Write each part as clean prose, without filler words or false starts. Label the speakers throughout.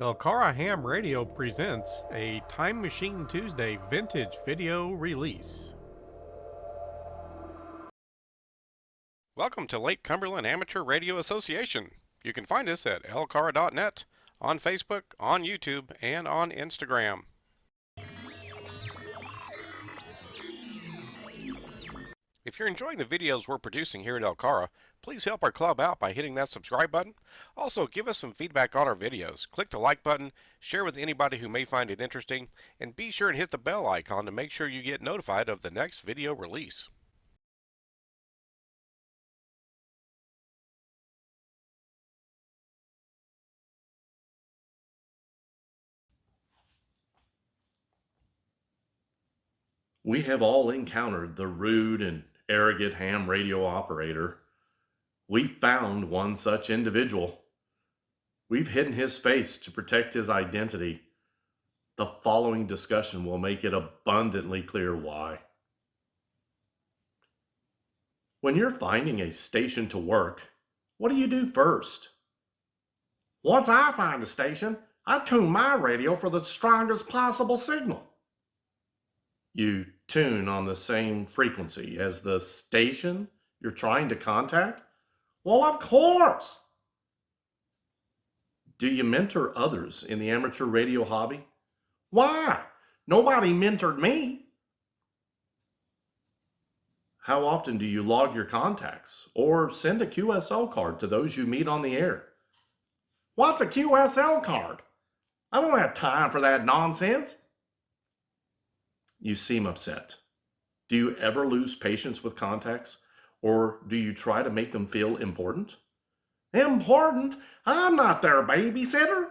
Speaker 1: LCARA Ham Radio presents a Time Machine Tuesday vintage video release. Welcome to Lake Cumberland Amateur Radio Association. You can find us at LCARA.net, on Facebook, on YouTube, and on Instagram. If you're enjoying the videos we're producing here at LCARA, please help our club out by hitting that subscribe button. Also, give us some feedback on our videos. Click the like button, share with anybody who may find it interesting, and be sure and hit the bell icon to make sure you get notified of the next video release.
Speaker 2: We have all encountered the rude and arrogant ham radio operator. We found one such individual. We've hidden his face to protect his identity. The following discussion will make it abundantly clear why. When you're finding a station to work, what do you do first? Once I find a station, I tune my radio for the strongest possible signal. You tune on the same frequency as the station you're trying to contact? Well, of course. Do you mentor others in the amateur radio hobby? Why? Nobody mentored me. How often do you log your contacts or send a QSL card to those you meet on the air? What's a QSL card? I don't have time for that nonsense. You seem upset. Do you ever lose patience with contacts, or do you try to make them feel important? Important? I'm not their babysitter.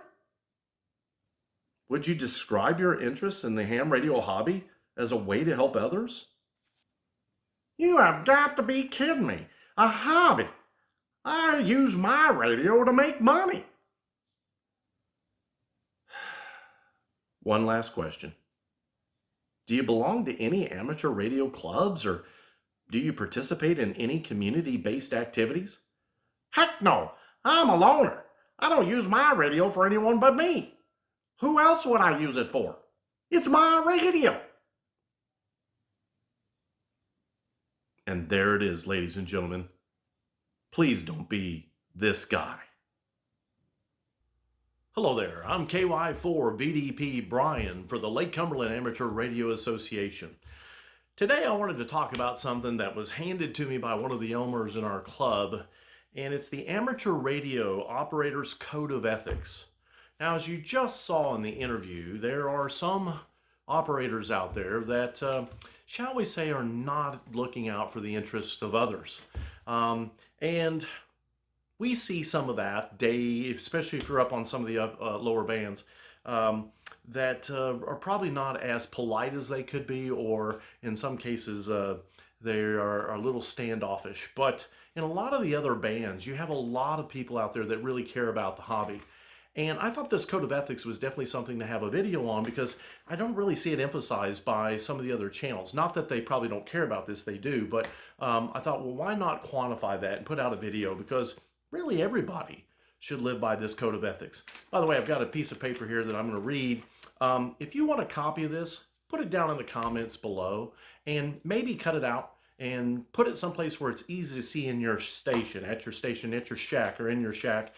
Speaker 2: Would you describe your interest in the ham radio hobby as a way to help others? You have got to be kidding me. A hobby? I use my radio to make money. One last question. Do you belong to any amateur radio clubs, or do you participate in any community-based activities? Heck no, I'm a loner. I don't use my radio for anyone but me. Who else would I use it for? It's my radio. And there it is, ladies and gentlemen. Please don't be this guy. Hello there, I'm KY4BDP Brian for the Lake Cumberland Amateur Radio Association. Today I wanted to talk about something that was handed to me by one of the Elmers in our club, and it's the Amateur Radio Operator's Code of Ethics. Now, as you just saw in the interview, there are some operators out there that, shall we say, are not looking out for the interests of others. And we see some of that day, especially if you're up on some of the lower bands, that are probably not as polite as they could be, or in some cases they are a little standoffish. But in a lot of the other bands, you have a lot of people out there that really care about the hobby. And I thought this code of ethics was definitely something to have a video on, because I don't really see it emphasized by some of the other channels. Not that they probably don't care about this, they do, but I thought, well, why not quantify that and put out a video, because really everybody should live by this code of ethics. By the way, I've got a piece of paper here that I'm going to read. If you want a copy of this, put it down in the comments below, and maybe cut it out and put it someplace where it's easy to see in your station, at your shack, or in your shack,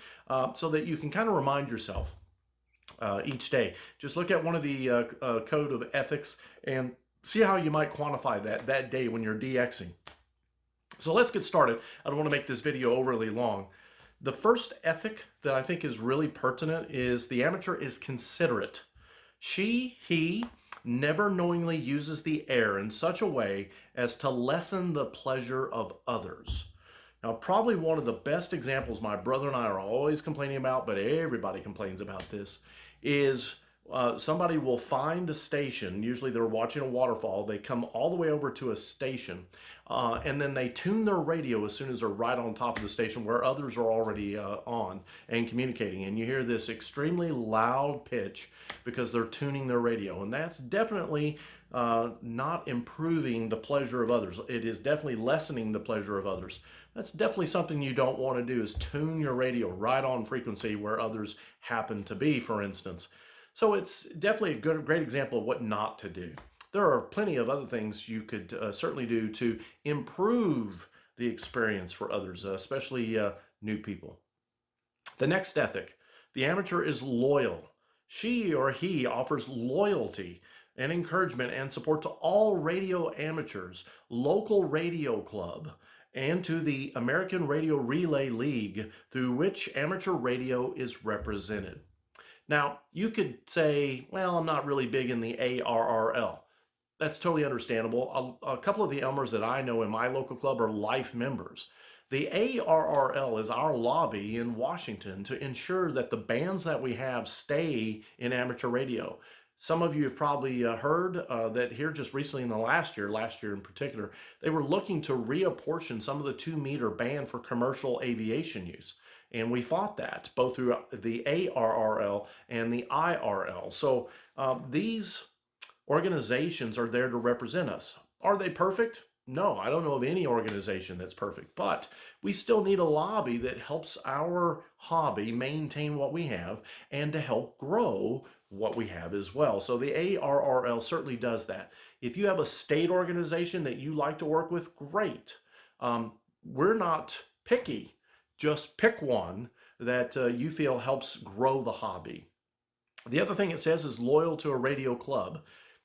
Speaker 2: so that you can kind of remind yourself each day. Just look at one of the code of ethics and see how you might quantify that day when you're DXing. So let's get started. I don't want to make this video overly long. The first ethic that I think is really pertinent is the amateur is considerate. He never knowingly uses the air in such a way as to lessen the pleasure of others. Now, probably one of the best examples my brother and I are always complaining about, but everybody complains about this, is somebody will find a station. Usually they're watching a waterfall. They come all the way over to a station, and then they tune their radio as soon as they're right on top of the station where others are already on and communicating. And you hear this extremely loud pitch because they're tuning their radio. And that's definitely not improving the pleasure of others. It is definitely lessening the pleasure of others. That's definitely something you don't want to do, is tune your radio right on frequency where others happen to be, for instance. So it's definitely a great example of what not to do. There are plenty of other things you could certainly do to improve the experience for others, especially new people. The next ethic: the amateur is loyal. She or he offers loyalty and encouragement and support to all radio amateurs, local radio club, and to the American Radio Relay League, through which amateur radio is represented. Now, you could say, well, I'm not really big in the ARRL. That's totally understandable. A couple of the Elmers that I know in my local club are life members. The ARRL is our lobby in Washington to ensure that the bands that we have stay in amateur radio. Some of you have probably heard that here just recently in the last year in particular, they were looking to reapportion some of the 2-meter band for commercial aviation use. And we fought that both through the ARRL and the IRL. So these organizations are there to represent us. Are they perfect? No, I don't know of any organization that's perfect, but we still need a lobby that helps our hobby maintain what we have and to help grow what we have as well. So the ARRL certainly does that. If you have a state organization that you like to work with, great. We're not picky. Just pick one that you feel helps grow the hobby. The other thing it says is loyal to a radio club.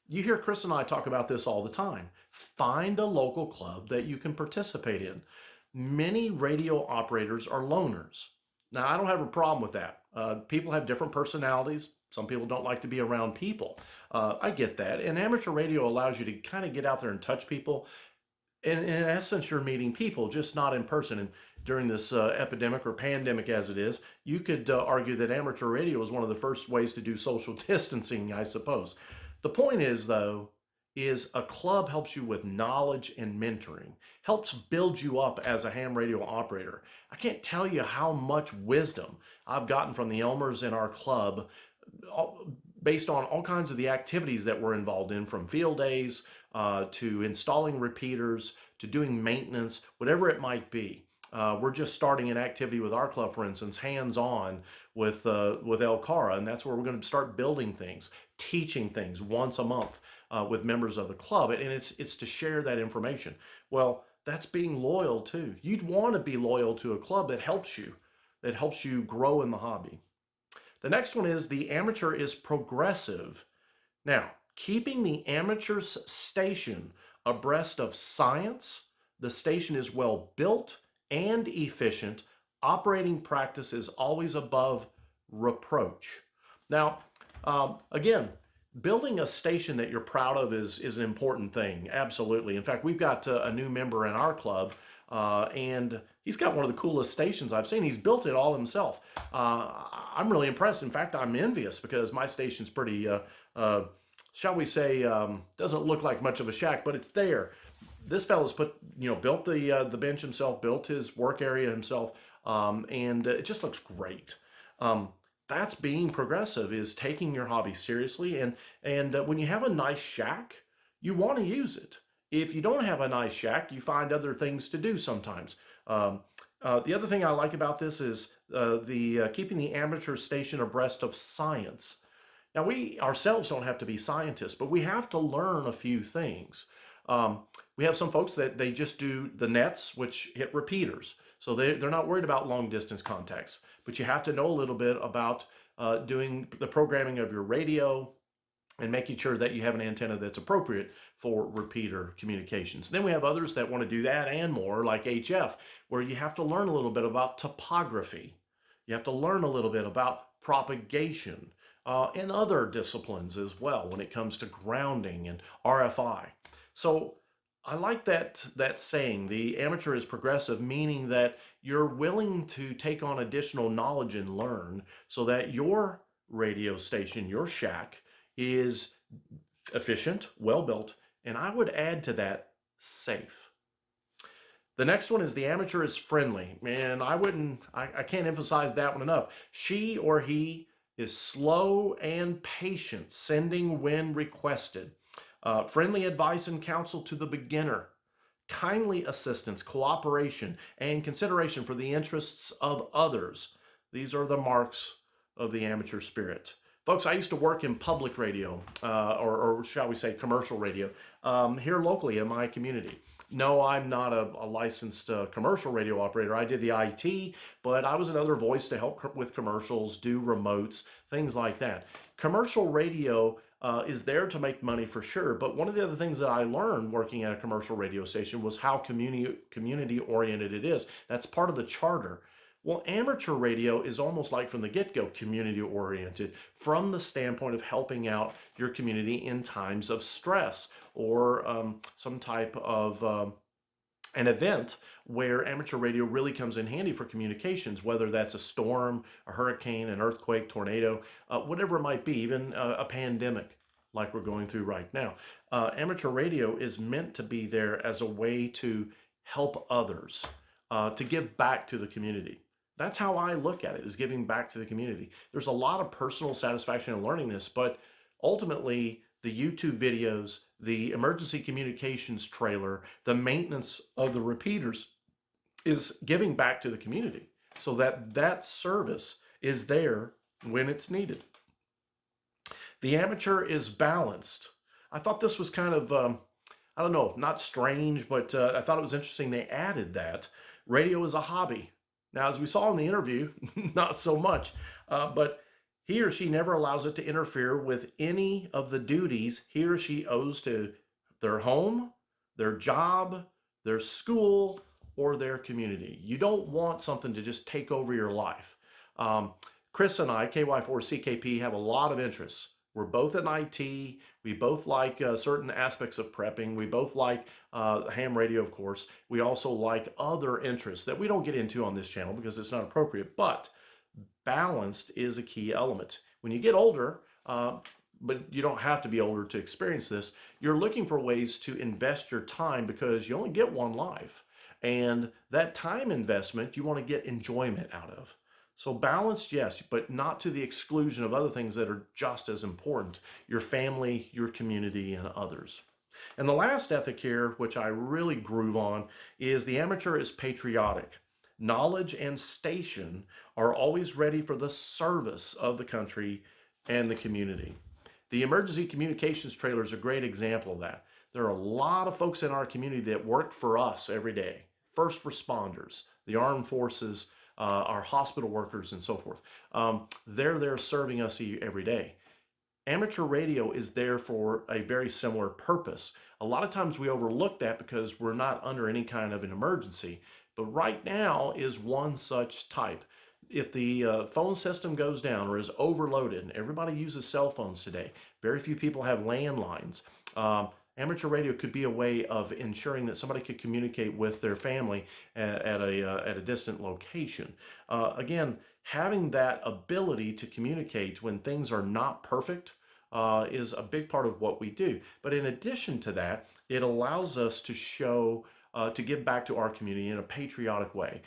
Speaker 2: You hear Chris and I talk about this all the time. Find a local club that you can participate in. Many radio operators are loners. Now, I don't have a problem with that. People have different personalities. Some people don't like to be around people. I get that. And amateur radio allows you to kind of get out there and touch people. And in essence, you're meeting people, just not in person. And during this epidemic or pandemic as it is, you could argue that amateur radio is one of the first ways to do social distancing, I suppose. The point is, though, is a club helps you with knowledge and mentoring, helps build you up as a ham radio operator. I can't tell you how much wisdom I've gotten from the Elmers in our club, based on all kinds of the activities that we're involved in, from field days to installing repeaters to doing maintenance, whatever it might be. We're just starting an activity with our club, for instance, hands-on with LCARA, and that's where we're going to start building things, teaching things once a month with members of the club, and it's to share that information. Well, that's being loyal too. You'd want to be loyal to a club that helps you grow in the hobby. The next one is the amateur is progressive. Now, keeping the amateur's station abreast of science, the station is well built and efficient. Operating practice is always above reproach. Now, again, building a station that you're proud of is an important thing. Absolutely. In fact, we've got a new member in our club, and he's got one of the coolest stations I've seen. He's built it all himself. I'm really impressed. In fact, I'm envious because my station's pretty, shall we say, doesn't look like much of a shack, but it's there. This fellow's built the bench himself, built his work area himself, and it just looks great. That's being progressive, is taking your hobby seriously, and when you have a nice shack, you want to use it. If you don't have a nice shack, you find other things to do sometimes. The other thing I like about this is keeping the amateur station abreast of science. Now, we ourselves don't have to be scientists, but we have to learn a few things. We have some folks that they just do the nets, which hit repeaters. So they're not worried about long distance contacts, but you have to know a little bit about doing the programming of your radio and making sure that you have an antenna that's appropriate for repeater communications. Then we have others that want to do that and more, like HF, where you have to learn a little bit about topography. You have to learn a little bit about propagation and other disciplines as well when it comes to grounding and RFI. So I like that saying, the amateur is progressive, meaning that you're willing to take on additional knowledge and learn so that your radio station, your shack, is efficient, well built, and I would add to that, safe. The next one is the amateur is friendly. Man, I can't emphasize that one enough. She or he is slow and patient, sending when requested. Friendly advice and counsel to the beginner. kindly assistance, cooperation, and consideration for the interests of others. These are the marks of the amateur spirit. Folks, I used to work in public radio, or shall we say commercial radio, here locally in my community. No, I'm not a licensed commercial radio operator. I did the IT, but I was another voice to help with commercials, do remotes, things like that. Commercial radio is there to make money for sure, but one of the other things that I learned working at a commercial radio station was how community oriented it is. That's part of the charter. Well, amateur radio is almost like from the get-go community oriented from the standpoint of helping out your community in times of stress or some type of an event where amateur radio really comes in handy for communications, whether that's a storm, a hurricane, an earthquake, tornado, whatever it might be, even a pandemic like we're going through right now. Amateur radio is meant to be there as a way to help others, to give back to the community. That's how I look at it, is giving back to the community. There's a lot of personal satisfaction in learning this, but ultimately the YouTube videos, the emergency communications trailer, the maintenance of the repeaters is giving back to the community so that that service is there when it's needed. The amateur is balanced. I thought this was kind of, I don't know, not strange, but I thought it was interesting they added that. Radio is a hobby. Now, as we saw in the interview, not so much, but he or she never allows it to interfere with any of the duties he or she owes to their home, their job, their school, or their community. You don't want something to just take over your life. Chris and I, KY4CKP, have a lot of interests. We're both in IT. We both like certain aspects of prepping. We both like HAMRadio, of course. We also like other interests that we don't get into on this channel because it's not appropriate, but balanced is a key element. When you get older, but you don't have to be older to experience this, you're looking for ways to invest your time because you only get one life. And that time investment, you want to get enjoyment out of. So balanced, yes, but not to the exclusion of other things that are just as important, your family, your community, and others. And the last ethic here, which I really groove on, is the amateur is patriotic. Knowledge and station are always ready for the service of the country and the community. The emergency communications trailer is a great example of that. There are a lot of folks in our community that work for us every day. First responders, the armed forces, our hospital workers, and so forth. They're there serving us every day. Amateur radio is there for a very similar purpose. A lot of times we overlook that because we're not under any kind of an emergency, but right now is one such type. If the phone system goes down or is overloaded, and everybody uses cell phones today, very few people have landlines. Amateur radio could be a way of ensuring that somebody could communicate with their family at a distant location. Again, having that ability to communicate when things are not perfect is a big part of what we do. But in addition to that, it allows us to show, to give back to our community in a patriotic way.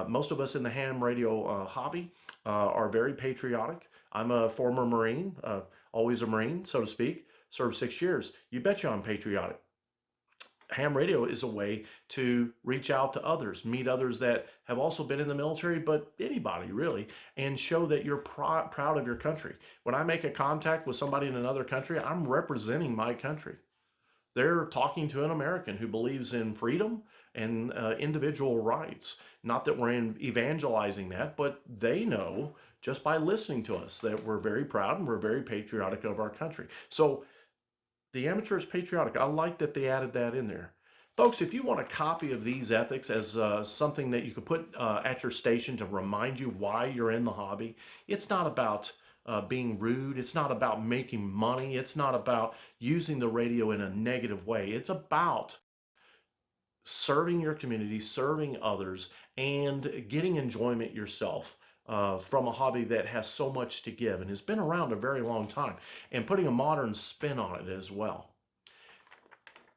Speaker 2: Most of us in the ham radio hobby are very patriotic. I'm a former Marine, always a Marine, so to speak. Served 6 years. You betcha I'm patriotic. Ham radio is a way to reach out to others, meet others that have also been in the military, but anybody really, and show that you're proud of your country. When I make a contact with somebody in another country, I'm representing my country. They're talking to an American who believes in freedom and individual rights. Not that we're evangelizing that, but they know just by listening to us that we're very proud and we're very patriotic of our country. So the amateur is patriotic. I like that they added that in there. Folks, if you want a copy of these ethics as something that you could put at your station to remind you why you're in the hobby, it's not about being rude. It's not about making money. It's not about using the radio in a negative way. It's about serving your community, serving others, and getting enjoyment yourself from a hobby that has so much to give and has been around a very long time, and putting a modern spin on it as well.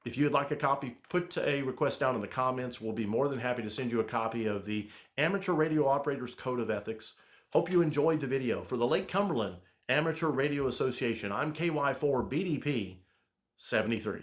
Speaker 2: If you would like a copy, put a request down in the comments. We'll be more than happy to send you a copy of the Amateur Radio Operators Code of Ethics. Hope you enjoyed the video. For the Lake Cumberland Amateur Radio Association, I'm KY4BDP 73.